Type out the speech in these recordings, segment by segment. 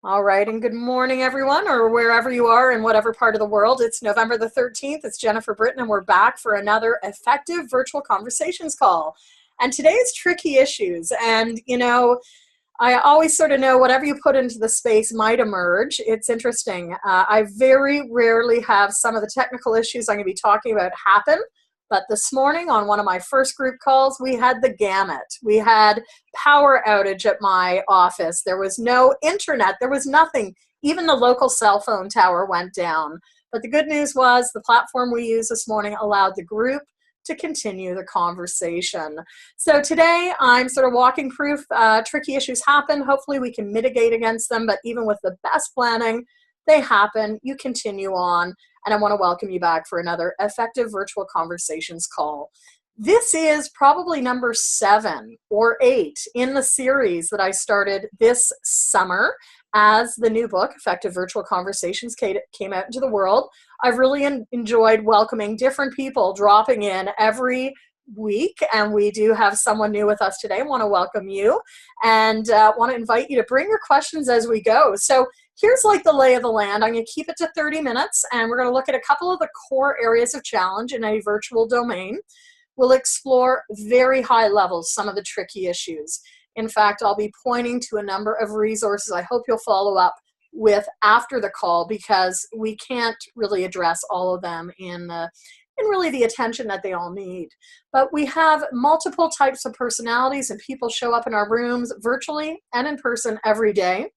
All right, and good morning, everyone, or wherever you are in whatever part of the world. It's November the 13th. It's Jennifer Britton, and we're back for another effective virtual conversations call. And today is tricky issues. And, I always sort of know whatever you put into the space might emerge. It's interesting. I very rarely have some of the technical issues I'm going to be talking about happen. But this morning on one of my first group calls, we had the gamut. We had power outage at my office. There was no internet. There was nothing. Even the local cell phone tower went down. But the good news was the platform we used this morning allowed the group to continue the conversation. So today I'm sort of walking proof. Tricky issues happen. Hopefully we can mitigate against them. But even with the best planning, they happen. You continue on. And I want to welcome you back for another effective virtual conversations call. This is probably number 7 or 8 in the series that I started this summer as the new book, Effective Virtual Conversations, came out into the world. I've really enjoyed welcoming different people dropping in every week, and we do have someone new with us today. I want to welcome you and want to invite you to bring your questions as we go. So here's like the lay of the land. I'm going to keep it to 30 minutes, and we're going to look at a couple of the core areas of challenge in a virtual domain. We'll explore very high levels some of the tricky issues. In fact, I'll be pointing to a number of resources I hope you'll follow up with after the call, because we can't really address all of them in really the attention that they all need. But we have multiple types of personalities, and people show up in our rooms virtually and in person every day.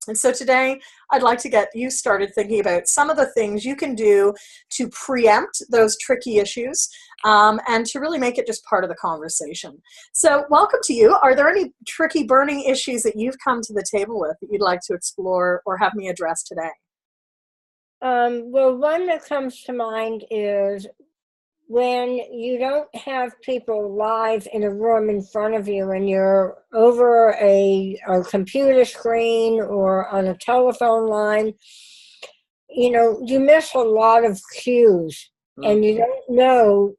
And so today, I'd like to get you started thinking about some of the things you can do to preempt those tricky issues and to really make it just part of the conversation. So welcome to you. Are there any tricky burning issues that you've come to the table with that you'd like to explore or have me address today? Well, one that comes to mind is when you don't have people live in a room in front of you and you're over a computer screen or on a telephone line, you miss a lot of cues and you don't know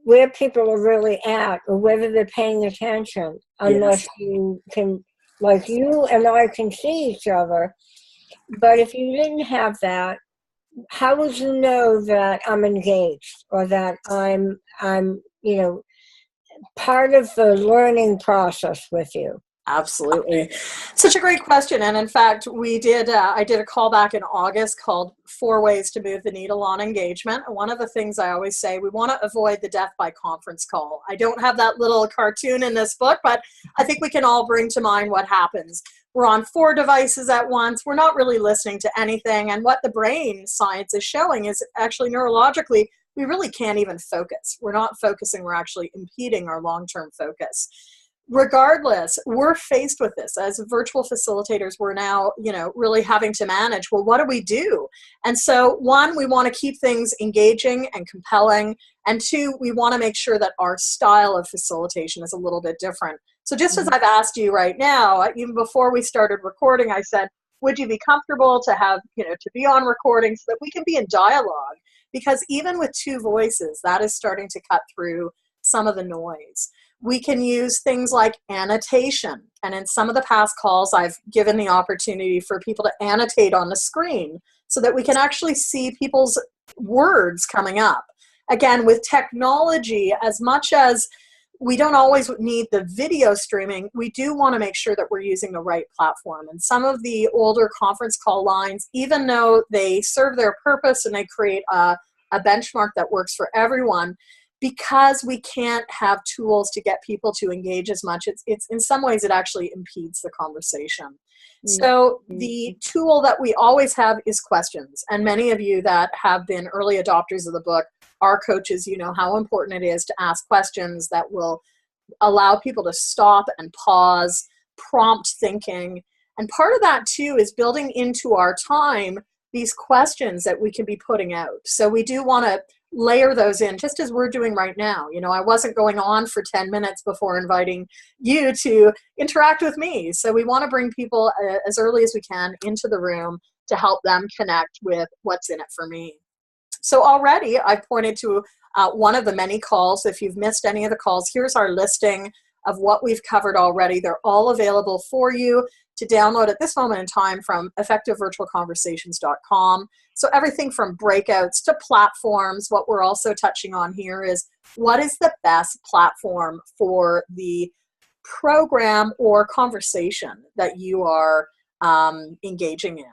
where people are really at or whether they're paying attention unless you can, like you and I can see each other. But if you didn't have that, how would you know that I'm engaged or that I'm part of the learning process with you? Absolutely. Such a great question. And in fact, I did a call back in August called 4 Ways to Move the Needle on Engagement. And one of the things I always say, we want to avoid the death by conference call. I don't have that little cartoon in this book, but I think we can all bring to mind what happens. We're on 4 devices at once. We're not really listening to anything. And what the brain science is showing is actually neurologically, we really can't even focus. We're not focusing. We're actually impeding our long-term focus. Regardless, we're faced with this as virtual facilitators. We're now, really having to manage, well, what do we do? And so 1, we want to keep things engaging and compelling. And 2, we want to make sure that our style of facilitation is a little bit different. So just as I've asked you right now, even before we started recording, I said, would you be comfortable to have, to be on recording so that we can be in dialogue? Because even with 2 voices, that is starting to cut through some of the noise. We can use things like annotation. And in some of the past calls, I've given the opportunity for people to annotate on the screen so that we can actually see people's words coming up. Again, with technology, as much as we don't always need the video streaming, we do want to make sure that we're using the right platform. And some of the older conference call lines, even though they serve their purpose and they create a benchmark that works for everyone, because we can't have tools to get people to engage as much, it's in some ways it actually impedes the conversation. So the tool that we always have is questions. And many of you that have been early adopters of the book are coaches. You know how important it is to ask questions that will allow people to stop and pause, prompt thinking. And part of that too is building into our time these questions that we can be putting out. So we do want to layer those in, just as we're doing right now. I wasn't going on for 10 minutes before inviting you to interact with me. So we want to bring people as early as we can into the room to help them connect with what's in it for me. So already I've pointed to one of the many calls. If you've missed any of the calls, here's our listing of what we've covered already. They're all available for you to download at this moment in time from effectivevirtualconversations.com. So everything from breakouts to platforms. What we're also touching on here is what is the best platform for the program or conversation that you are engaging in.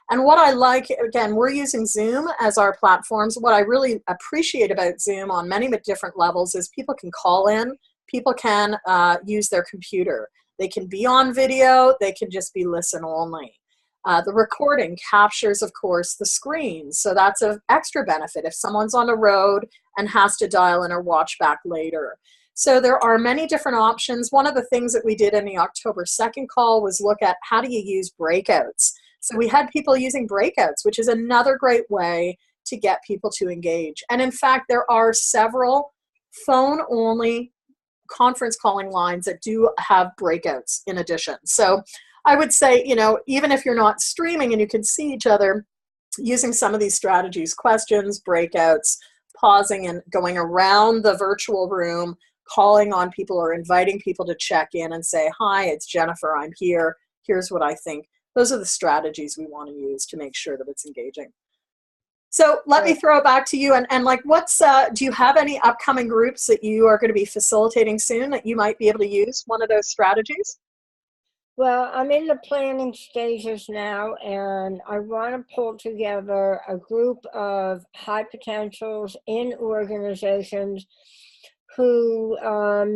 And what I like, again, we're using Zoom as our platforms. What I really appreciate about Zoom on many different levels is people can call in, people can use their computer. They can be on video, they can just be listen only. The recording captures, of course, the screen. So that's an extra benefit if someone's on the road and has to dial in or watch back later. So there are many different options. One of the things that we did in the October 2nd call was look at how do you use breakouts. So we had people using breakouts, which is another great way to get people to engage. And in fact, there are several phone-only conference calling lines that do have breakouts in addition. So I would say, you know, even if you're not streaming and you can see each other, using some of these strategies, questions, breakouts, pausing and going around the virtual room, calling on people or inviting people to check in and say, hi, it's Jennifer, I'm here, here's what I think. Those are the strategies we want to use to make sure that it's engaging. So let me throw it back to you. And like, what's, do you have any upcoming groups that you are going to be facilitating soon that you might be able to use one of those strategies? Well, I'm in the planning stages now, and I want to pull together a group of high potentials in organizations who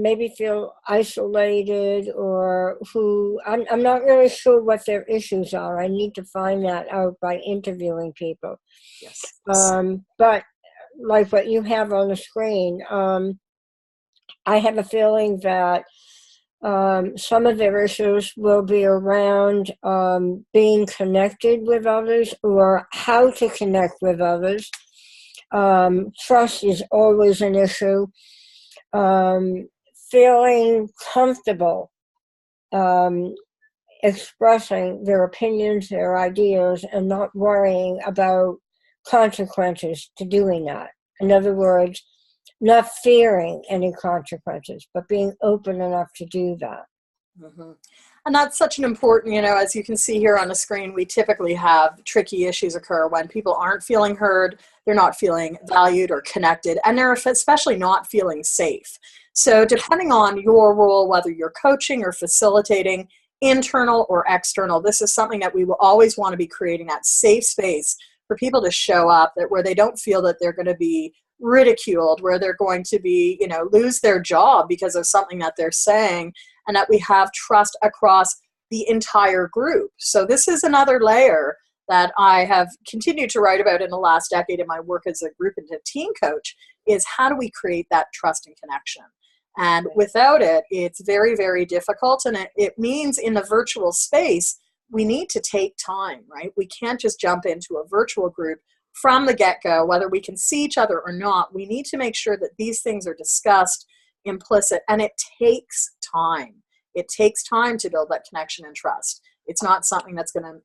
maybe feel isolated, or who, I'm not really sure what their issues are. I need to find that out by interviewing people. Yes. But like what you have on the screen, I have a feeling that some of their issues will be around being connected with others, or how to connect with others. Trust is always an issue. Feeling comfortable expressing their opinions, their ideas, and not worrying about consequences to doing that. In other words, not fearing any consequences, but being open enough to do that. Mm-hmm. And that's such an important, you know, as you can see here on the screen, we typically have tricky issues occur when people aren't feeling heard, they're not feeling valued or connected, and they're especially not feeling safe. So depending on your role, whether you're coaching or facilitating, internal or external, this is something that we will always want to be creating, that safe space for people to show up, that where they don't feel that they're going to be ridiculed, where they're going to be, you know, lose their job because of something that they're saying, and that we have trust across the entire group. So this is another layer that I have continued to write about in the last decade in my work as a group and a team coach, is how do we create that trust and connection? And without it, it's very, very difficult. And it means in the virtual space, we need to take time, right? We can't just jump into a virtual group from the get-go, whether we can see each other or not. We need to make sure that these things are discussed, implicit, and it takes time. It takes time to build that connection and trust. It's not something that's going to,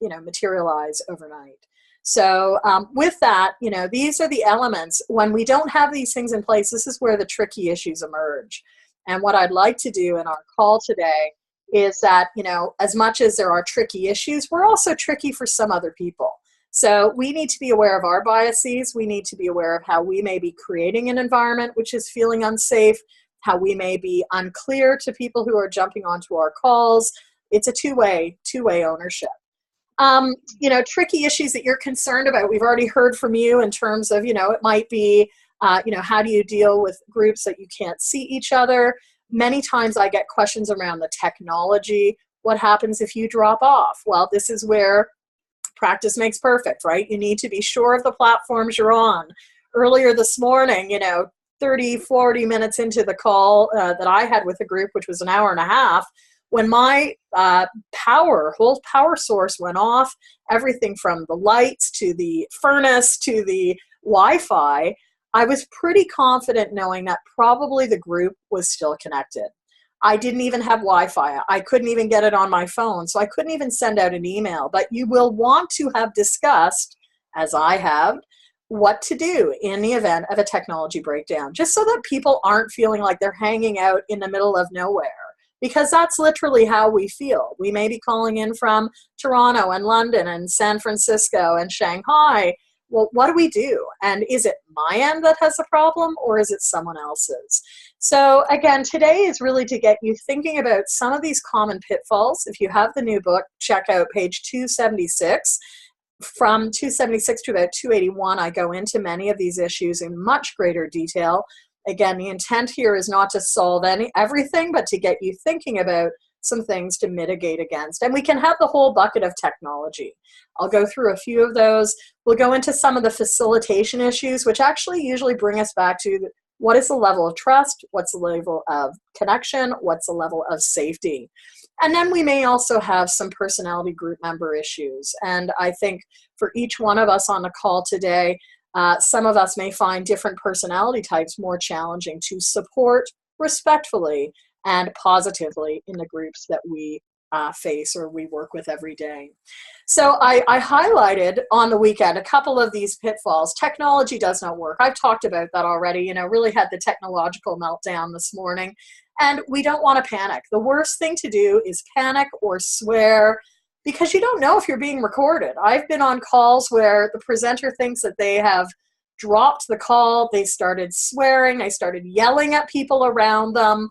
you know, materialize overnight. So with that, you know, these are the elements. When we don't have these things in place, this is where the tricky issues emerge. And what I'd like to do in our call today is that, you know, as much as there are tricky issues, we're also tricky for some other people. So we need to be aware of our biases. We need to be aware of how we may be creating an environment which is feeling unsafe, how we may be unclear to people who are jumping onto our calls. It's a two-way ownership. You know, tricky issues that you're concerned about, we've already heard from you in terms of, you know, it might be, you know, how do you deal with groups that you can't see each other? Many times I get questions around the technology. What happens if you drop off? Well, this is where practice makes perfect, right? You need to be sure of the platforms you're on. Earlier this morning, you know, 30, 40 minutes into the call that I had with a group, which was an hour and a half, when my whole power source went off, everything from the lights to the furnace to the Wi-Fi, I was pretty confident knowing that probably the group was still connected. I didn't even have Wi-Fi. I couldn't even get it on my phone, so I couldn't even send out an email. But you will want to have discussed, as I have, what to do in the event of a technology breakdown, just so that people aren't feeling like they're hanging out in the middle of nowhere, because that's literally how we feel. We may be calling in from Toronto and London and San Francisco and Shanghai. Well, what do we do? And is it my end that has a problem, or is it someone else's? So again, today is really to get you thinking about some of these common pitfalls. If you have the new book, check out page 276. From 276 to about 281, I go into many of these issues in much greater detail. Again, the intent here is not to solve everything, but to get you thinking about some things to mitigate against. And we can have the whole bucket of technology. I'll go through a few of those. We'll go into some of the facilitation issues, which actually usually bring us back to what is the level of trust, what's the level of connection, what's the level of safety. And then we may also have some personality group member issues. And I think for each one of us on the call today, some of us may find different personality types more challenging to support respectfully and positively in the groups that we face or we work with every day. So I highlighted on the weekend a couple of these pitfalls. Technology does not work. I've talked about that already, really had the technological meltdown this morning. And we don't want to panic. The worst thing to do is panic or swear, because you don't know if you're being recorded. I've been on calls where the presenter thinks that they have dropped the call. They started swearing. They started yelling at people around them.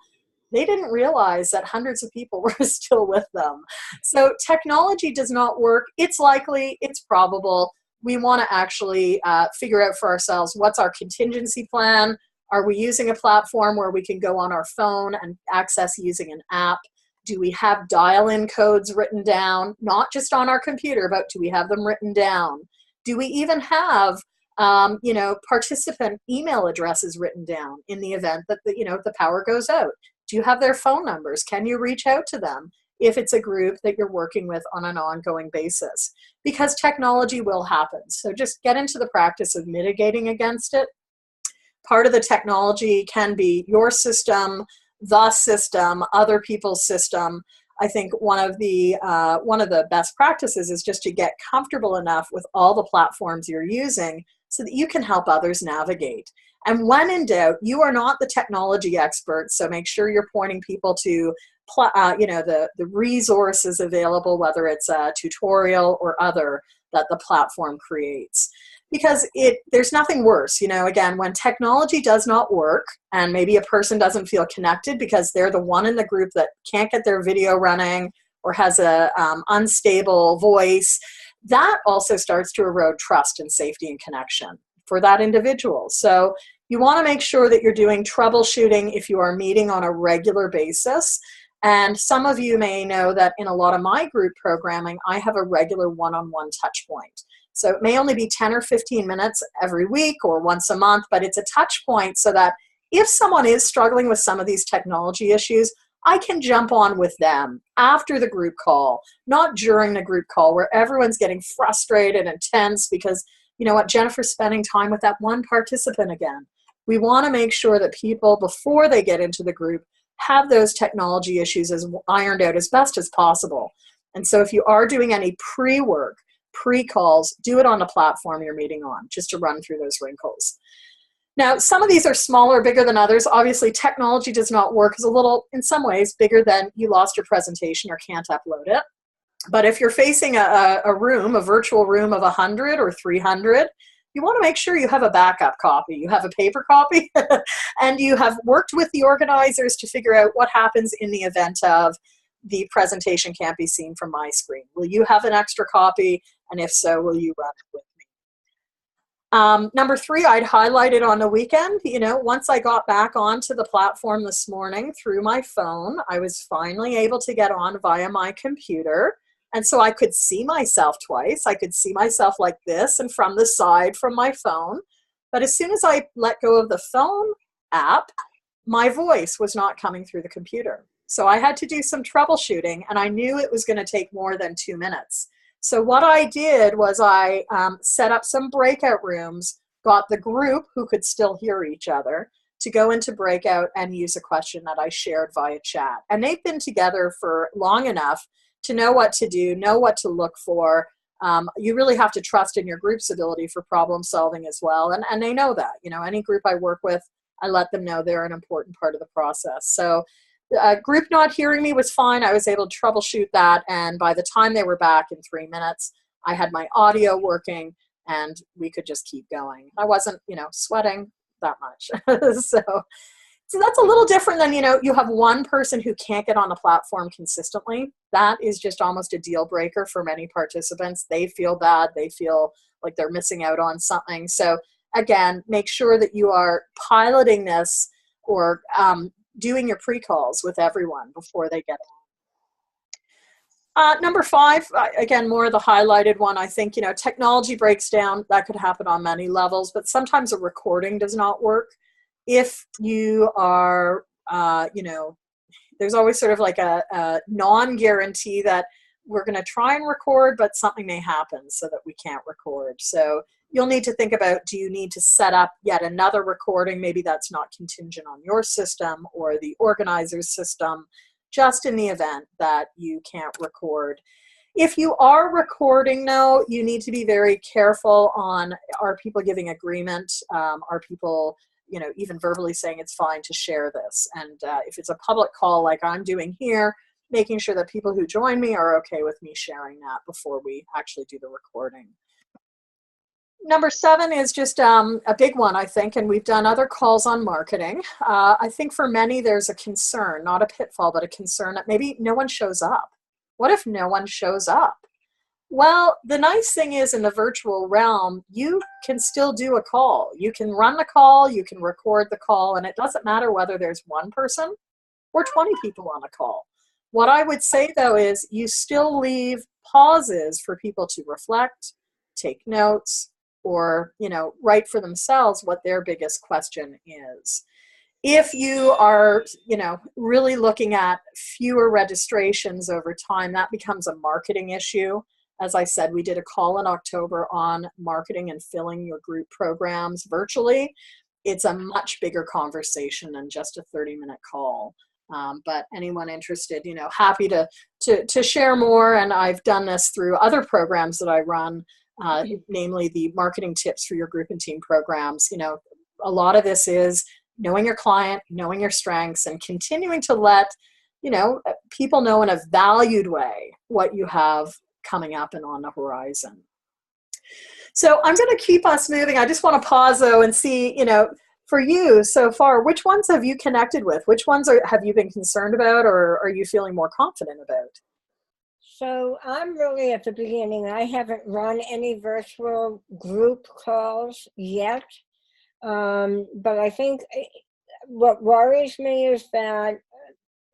They didn't realize that hundreds of people were still with them. So technology does not work. It's likely, it's probable. We want to actually figure out for ourselves, what's our contingency plan? Are we using a platform where we can go on our phone and access using an app? Do we have dial-in codes written down, not just on our computer, but do we have them written down? Do we even have participant email addresses written down in the event that the power goes out? Do you have their phone numbers? Can you reach out to them if it's a group that you're working with on an ongoing basis? Because technology will happen. So just get into the practice of mitigating against it. Part of the technology can be your system, the system, other people's system. I think one of the best practices is just to get comfortable enough with all the platforms you're using so that you can help others navigate. And when in doubt, you are not the technology expert, so make sure you're pointing people to the resources available, whether it's a tutorial or other that the platform creates. Because there's nothing worse, again, when technology does not work and maybe a person doesn't feel connected because they're the one in the group that can't get their video running or has a unstable voice, that also starts to erode trust and safety and connection for that individual. So you want to make sure that you're doing troubleshooting if you are meeting on a regular basis. And some of you may know that in a lot of my group programming, I have a regular one-on-one touch point. So it may only be 10 or 15 minutes every week or once a month, but it's a touch point so that if someone is struggling with some of these technology issues, I can jump on with them after the group call, not during the group call where everyone's getting frustrated and tense because, Jennifer's spending time with that one participant again. We want to make sure that people, before they get into the group, have those technology issues as ironed out as best as possible. And so if you are doing any pre-work, pre-calls, do it on the platform you're meeting on, just to run through those wrinkles. Now, some of these are smaller, bigger than others. Obviously, technology does not work as a little, in some ways, bigger than you lost your presentation or can't upload it. But if you're facing a virtual room of 100 or 300, you want to make sure you have a backup copy. You have a paper copy, and you have worked with the organizers to figure out what happens in the event of the presentation can't be seen from my screen. Will you have an extra copy? And if so, will you run it with me? Number 3, I'd highlighted on the weekend, once I got back onto the platform this morning through my phone, I was finally able to get on via my computer. And so I could see myself twice. I could see myself like this and from the side from my phone. But as soon as I let go of the phone app, my voice was not coming through the computer. So I had to do some troubleshooting, and I knew it was going to take more than 2 minutes. So what I did was I set up some breakout rooms, got the group who could still hear each other to go into breakout and use a question that I shared via chat. And they've been together for long enough to know what to do, know what to look for, You really have to trust in your group's ability for problem solving as well. And they know that, any group I work with, I let them know they're an important part of the process. So group not hearing me was fine. I was able to troubleshoot that. And by the time they were back in 3 minutes, I had my audio working and we could just keep going. I wasn't, sweating that much. So that's a little different than, you have one person who can't get on the platform consistently. That is just almost a deal breaker for many participants. They feel bad. They feel like they're missing out on something. So again, make sure that you are piloting this or doing your pre-calls with everyone before they get on. Number 5, again, more of the highlighted one. I think, technology breaks down. That could happen on many levels, but sometimes a recording does not work. If you are, there's always sort of like a non-guarantee that we're going to try and record, but something may happen so that we can't record. So you'll need to think about, do you need to set up yet another recording? Maybe that's not contingent on your system or the organizer's system, just in the event that you can't record. If you are recording, though, you need to be very careful on, are people giving agreement? Are people even verbally saying it's fine to share this? And if it's a public call like I'm doing here, making sure that people who join me are okay with me sharing that before we actually do the recording. Number 7 is just a big one, I think, and we've done other calls on marketing. I think for many there's a concern, not a pitfall, but a concern that maybe no one shows up. What if no one shows up? Well, the nice thing is in the virtual realm, you can still do a call. You can run the call, you can record the call, and it doesn't matter whether there's one person or 20 people on a call. What I would say, though, is you still leave pauses for people to reflect, take notes, or, write for themselves what their biggest question is. If you are, really looking at fewer registrations over time, that becomes a marketing issue. As I said, we did a call in October on marketing and filling your group programs virtually. It's a much bigger conversation than just a 30-minute call. But anyone interested, happy to share more. And I've done this through other programs that I run, namely the marketing tips for your group and team programs. A lot of this is knowing your client, knowing your strengths, and continuing to let, people know in a valued way what you have coming up and on the horizon. So I'm going to keep us moving. I just want to pause though and see, for you so far, which ones have you connected with? Which ones have you been concerned about, or are you feeling more confident about? So I'm really at the beginning. I haven't run any virtual group calls yet. But I think what worries me is that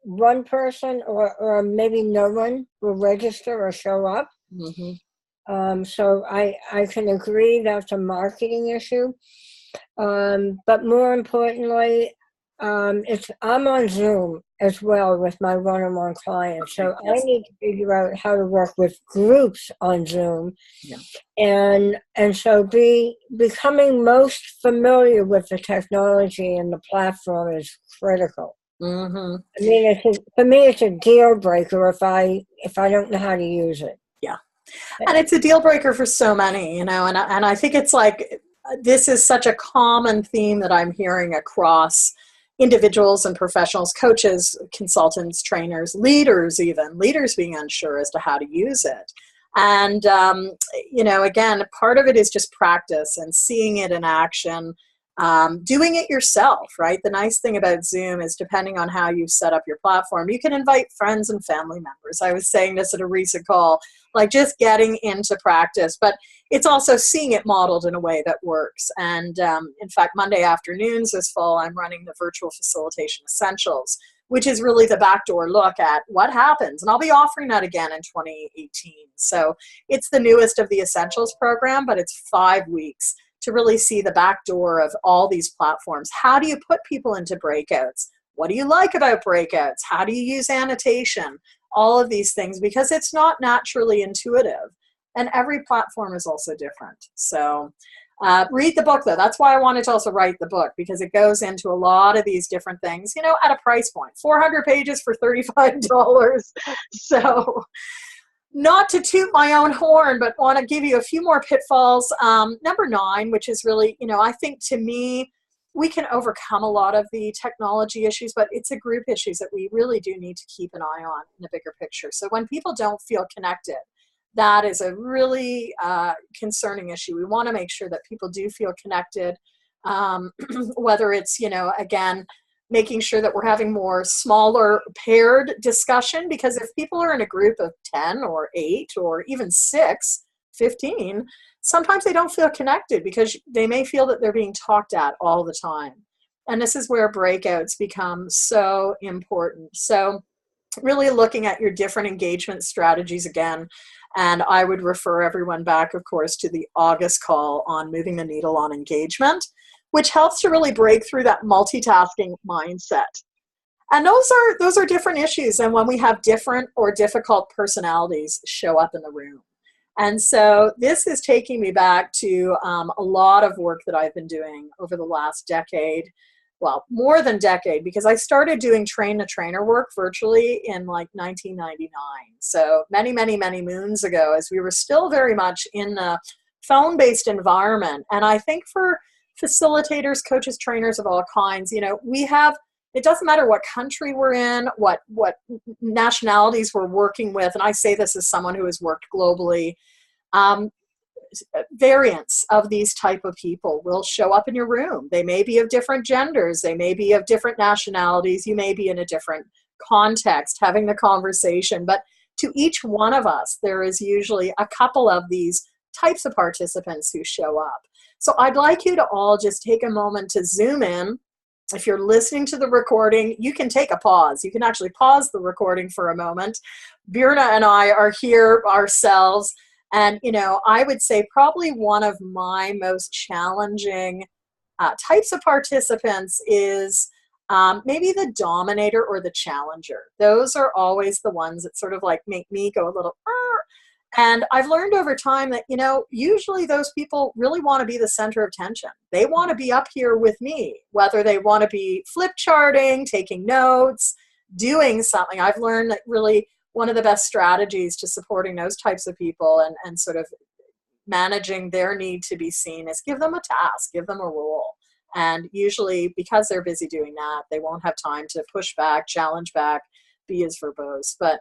one person or maybe no one will register or show up. Mm-hmm. So I can agree that's a marketing issue. But more importantly, I'm on Zoom as well with my one-on-one clients. So I need to figure out how to work with groups on Zoom. Yeah. And so becoming most familiar with the technology and the platform is critical. Mm-hmm. I mean, for me, it's a deal breaker if I don't know how to use it. Yeah, and it's a deal breaker for so many, and I think it's like this is such a common theme that I'm hearing across individuals and professionals, coaches, consultants, trainers, leaders being unsure as to how to use it. And, again, part of it is just practice and seeing it in action, doing it yourself, right? The nice thing about Zoom is depending on how you set up your platform, you can invite friends and family members. I was saying this at a recent call, like just getting into practice, but it's also seeing it modeled in a way that works. And in fact, Monday afternoons this fall, I'm running the Virtual Facilitation Essentials, which is really the backdoor look at what happens. And I'll be offering that again in 2018. So it's the newest of the Essentials program, but it's 5 weeks to really see the back door of all these platforms. How do you put people into breakouts? What do you like about breakouts? How do you use annotation? All of these things, because it's not naturally intuitive. And every platform is also different. So read the book, though. That's why I wanted to also write the book, because it goes into a lot of these different things, at a price point. 400 pages for $35. So not to toot my own horn, but want to give you a few more pitfalls. Number 9, which is really, I think to me, we can overcome a lot of the technology issues, but it's a group issues that we really do need to keep an eye on in the bigger picture. So when people don't feel connected, that is a really concerning issue. We want to make sure that people do feel connected, whether it's, again, making sure that we're having more smaller paired discussion, because if people are in a group of 10 or 8 or even 6, 15, sometimes they don't feel connected because they may feel that they're being talked at all the time. And this is where breakouts become so important. So really looking at your different engagement strategies again. And I would refer everyone back, of course, to the August call on moving the needle on engagement, which helps to really break through that multitasking mindset. And those are different issues than when we have different or difficult personalities show up in the room. And so this is taking me back to a lot of work that I've been doing over the last decade, well, more than decade, because I started doing train-the-trainer work virtually in like 1999. So many, many, many moons ago, as we were still very much in the phone-based environment. And I think for facilitators, coaches, trainers of all kinds, we have, it doesn't matter what country we're in, what nationalities we're working with, and I say this as someone who has worked globally, variants of these type of people will show up in your room. They may be of different genders, they may be of different nationalities, you may be in a different context having the conversation, but to each one of us, there is usually a couple of these types of participants who show up. So I'd like you to all just take a moment to zoom in. If you're listening to the recording, you can take a pause. You can actually pause the recording for a moment. Birna and I are here ourselves. And, I would say probably one of my most challenging types of participants is maybe the dominator or the challenger. Those are always the ones that sort of like make me go a little, and I've learned over time that, usually those people really want to be the center of attention. They want to be up here with me, whether they want to be flip charting, taking notes, doing something. I've learned that really one of the best strategies to supporting those types of people and sort of managing their need to be seen is give them a task, give them a role. And usually because they're busy doing that, they won't have time to push back, challenge back, be as verbose. But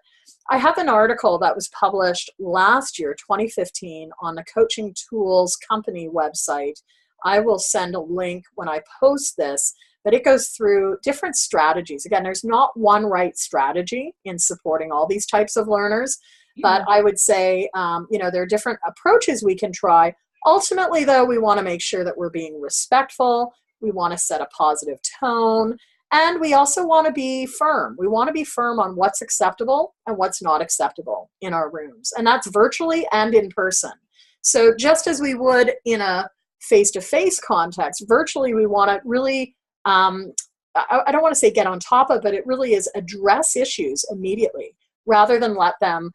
I have an article that was published last year, 2015, on the Coaching Tools Company website. I will send a link when I post this, but it goes through different strategies. Again, there's not one right strategy in supporting all these types of learners, but I would say, there are different approaches we can try. Ultimately, though, we want to make sure that we're being respectful. We want to set a positive tone. And we also want to be firm. We want to be firm on what's acceptable and what's not acceptable in our rooms. And that's virtually and in person. So just as we would in a face-to-face context, virtually we want to really, I don't want to say get on top of, but it really is address issues immediately rather than let them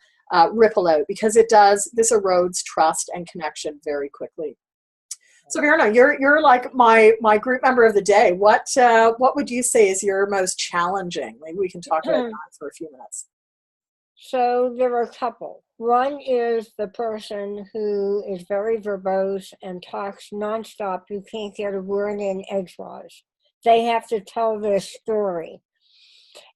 ripple out, because this erodes trust and connection very quickly. So Virna, you're like my group member of the day. What would you say is your most challenging? Maybe we can talk about that for a few minutes. So there are a couple. One is the person who is very verbose and talks nonstop. You can't get a word in edgewise. They have to tell their story.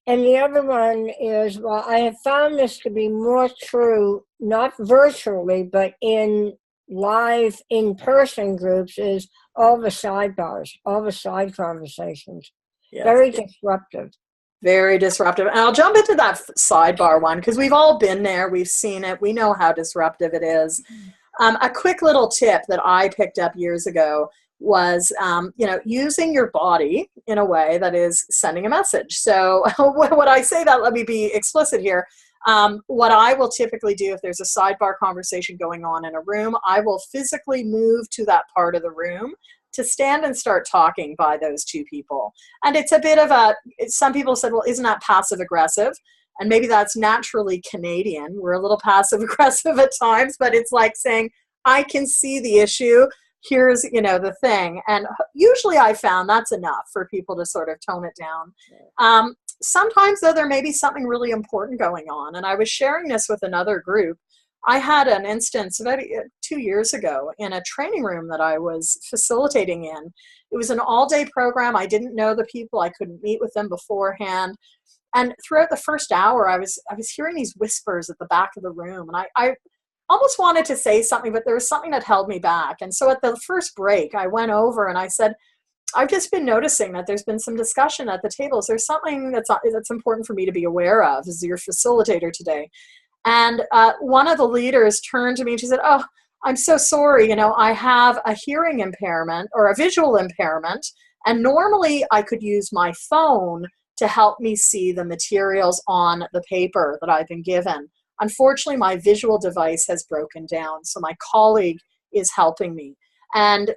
And the other one is, well, I have found this to be more true, not virtually, but in live in-person groups, is all the sidebars, all the side conversations. Yes. Very disruptive. Very disruptive. And I'll jump into that sidebar one because we've all been there. We've seen it. We know how disruptive it is. A quick little tip that I picked up years ago was, using your body in a way that is sending a message. So when I say that, let me be explicit here. What I will typically do if there's a sidebar conversation going on in a room, I will physically move to that part of the room to stand and start talking by those two people. And it's a bit of some people said, well, isn't that passive aggressive? And maybe that's naturally Canadian. We're a little passive aggressive at times, but it's like saying, I can see the issue. Here's, the thing. And usually I found that's enough for people to sort of tone it down. Sometimes, though, there may be something really important going on. And I was sharing this with another group I had an instance about 2 years ago in a training room that I was facilitating in. It was an all-day program. I didn't know the people. I couldn't meet with them beforehand. And throughout the first hour, I was hearing these whispers at the back of the room. And I almost wanted to say something, but there was something that held me back. And so at the first break, I went over and I said, I've just been noticing that there's been some discussion at the tables. There's something that's important for me to be aware of as your facilitator today. And one of the leaders turned to me and she said, oh, I'm so sorry. I have a hearing impairment or a visual impairment. And normally I could use my phone to help me see the materials on the paper that I've been given. Unfortunately, my visual device has broken down. So my colleague is helping me. And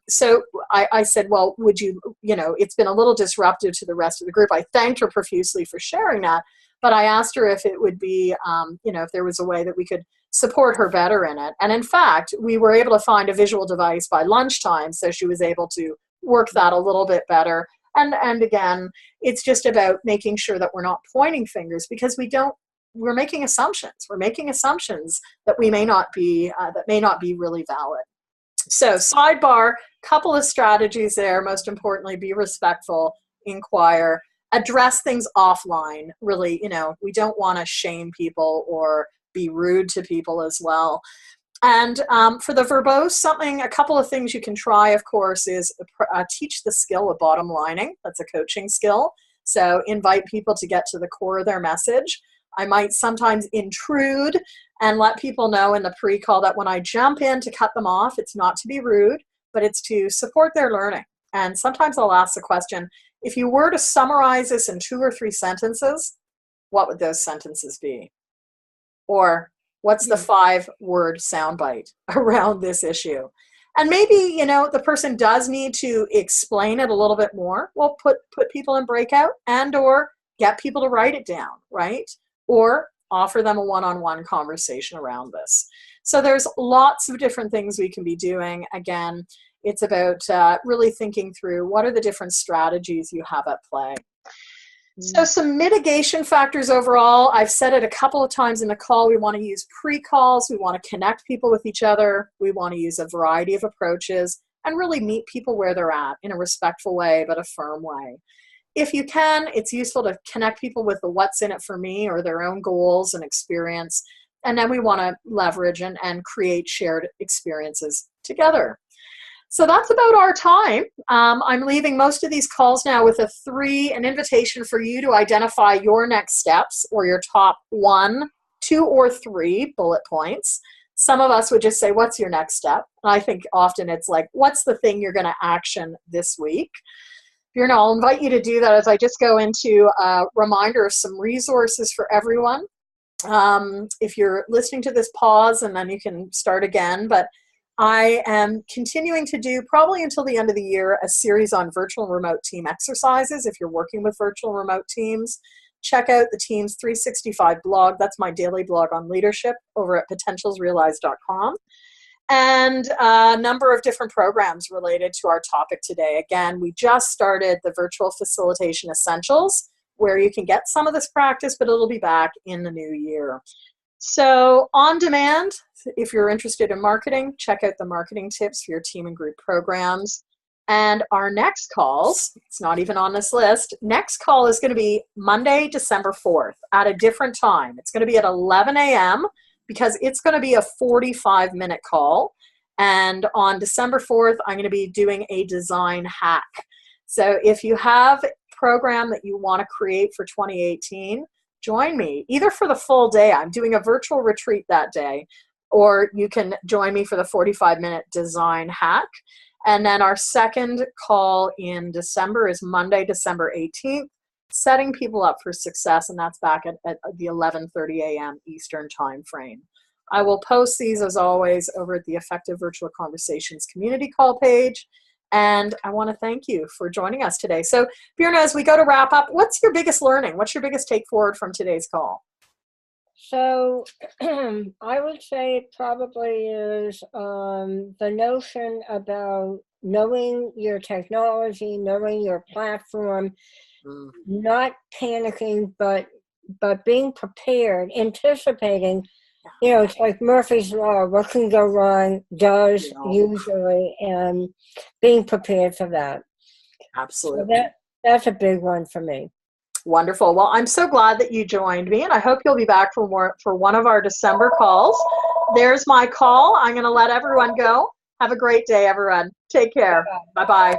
so I said, well, would you, it's been a little disruptive to the rest of the group. I thanked her profusely for sharing that. But I asked her if it would be, if there was a way that we could support her better in it. And in fact, we were able to find a visual device by lunchtime. So she was able to work that a little bit better. And again, it's just about making sure that we're not pointing fingers, because we're making assumptions. We're making assumptions that may not be really valid. So sidebar, couple of strategies there. Most importantly, be respectful, inquire, address things offline. Really, we don't want to shame people or be rude to people as well. And for the verbose, a couple of things you can try, of course, is teach the skill of bottom lining. That's a coaching skill. So invite people to get to the core of their message. I might sometimes intrude and let people know in the pre-call that when I jump in to cut them off, it's not to be rude, but it's to support their learning. And sometimes I'll ask the question, if you were to summarize this in 2 or 3 sentences, what would those sentences be? Or what's the 5-word soundbite around this issue? And maybe, the person does need to explain it a little bit more. Well, put people in breakout and or get people to write it down, right? Or offer them a one-on-one conversation around this. So there's lots of different things we can be doing. Again, it's about really thinking through what are the different strategies you have at play. So some mitigation factors overall, I've said it a couple of times in the call, we want to use pre-calls, we want to connect people with each other, we want to use a variety of approaches and really meet people where they're at in a respectful way, but a firm way. If you can, it's useful to connect people with the what's in it for me or their own goals and experience. And then we want to leverage and create shared experiences together. So that's about our time. I'm leaving most of these calls now with an invitation for you to identify your next steps or your top 1, 2, or 3 bullet points. Some of us would just say, what's your next step? And I think often it's like, what's the thing you're going to action this week? I'll invite you to do that as I just go into a reminder of some resources for everyone. If you're listening to this, pause and then you can start again. But I am continuing to do, probably until the end of the year, a series on virtual and remote team exercises. If you're working with virtual and remote teams, check out the Teams 365 blog. That's my daily blog on leadership over at potentialsrealized.com. And a number of different programs related to our topic today. Again, we just started the Virtual Facilitation Essentials, where you can get some of this practice, but it'll be back in the new year. So on demand, if you're interested in marketing, check out the marketing tips for your team and group programs. And our next calls, it's not even on this list, next call is going to be Monday, December 4th at a different time. It's going to be at 11 a.m. because it's going to be a 45-minute call. And on December 4th, I'm going to be doing a design hack. So if you have a program that you want to create for 2018, join me either for the full day. I'm doing a virtual retreat that day, or you can join me for the 45-minute design hack. And then our second call in December is Monday, December 18th, setting people up for success, and that's back at the 11:30 a.m. Eastern time frame. I will post these, as always, over at the Effective Virtual Conversations community call page. And I want to thank you for joining us today. So, Bjorn, as we go to wrap up, what's your biggest learning? What's your biggest take forward from today's call? So I would say it probably is the notion about knowing your technology, knowing your platform, not panicking, but being prepared, anticipating you know, it's like Murphy's Law. What can go wrong does Yeah. usually, and being prepared for that. Absolutely. So that's a big one for me. Wonderful. Well, I'm so glad that you joined me, and I hope you'll be back for one of our December calls. There's my call. I'm going to let everyone go. Have a great day, everyone. Take care. Bye-bye.